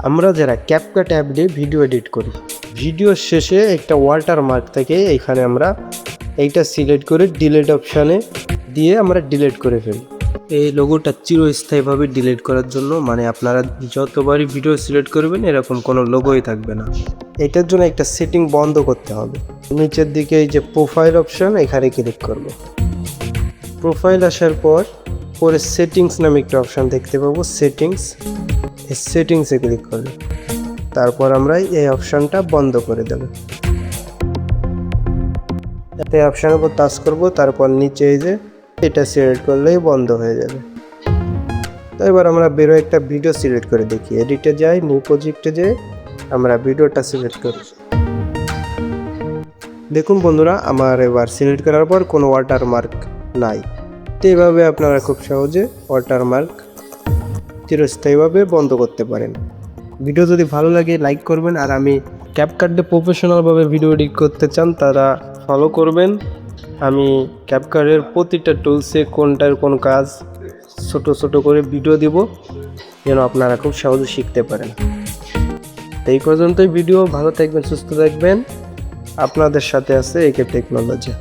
আমরা যারা CapCut app দিয়ে ভিডিও এডিট করি, ভিডিওর শেষে একটা ওয়াটারমার্ক থেকে এখানে আমরা এইটা সিলেক্ট করে ডিলিট অপশানে দিয়ে আমরা ডিলিট করে ফেলি। এই লোগোটা চিরস্থায়ীভাবে ডিলিট করার জন্য, মানে আপনারা যতবারই ভিডিও সিলেক্ট করবেন এরকম কোনো লোগোই থাকবে না। এটার জন্য একটা সেটিং বন্ধ করতে হবে। নিচের দিকে এই যে প্রোফাইল অপশান, এখানে ক্লিক করব। প্রোফাইল আসার পর পরে সেটিংস নামে একটা অপশান দেখতে পাবো, সেটিংস। এই সেটিংসে ক্লিক করব, তারপর আমরা এই অপশানটা বন্ধ করে দেব। এই অপশানের উপর টাচ করব, তারপর নিচে এই যে এটা সিলেক্ট করলেই বন্ধ হয়ে যাবে। তো এবার আমরা একটা ভিডিও সিলেক্ট করে দেখি। এডিটে যাই, নিউ প্রজেক্টে যাই, আমরা ভিডিওটা সিলেক্ট করি। দেখুন বন্ধুরা, আমার এবার সিলেক্ট করার পর কোনো ওয়াটারমার্ক নাই। তো এইভাবে আপনারা খুব সহজে ওয়াটারমার্ক চিরস্থায়ীভাবে বন্ধ করতে পারেন। ভিডিও যদি ভালো লাগে লাইক করবেন, আর আমি ক্যাপকাটে প্রফেশনালভাবে ভিডিও এডিট করতে চান তারা ফলো করবেন। আমি ক্যাপকাটের প্রতিটা টুলসে কোনটার কোন কাজ ছোট ছোট করে ভিডিও দিব, যেন আপনারা খুব সহজে শিখতে পারেন। এই পর্যন্তই ভিডিও। ভালো থাকবেন, সুস্থ থাকবেন। আপনাদের সাথে আছে একে টেকনোলজি।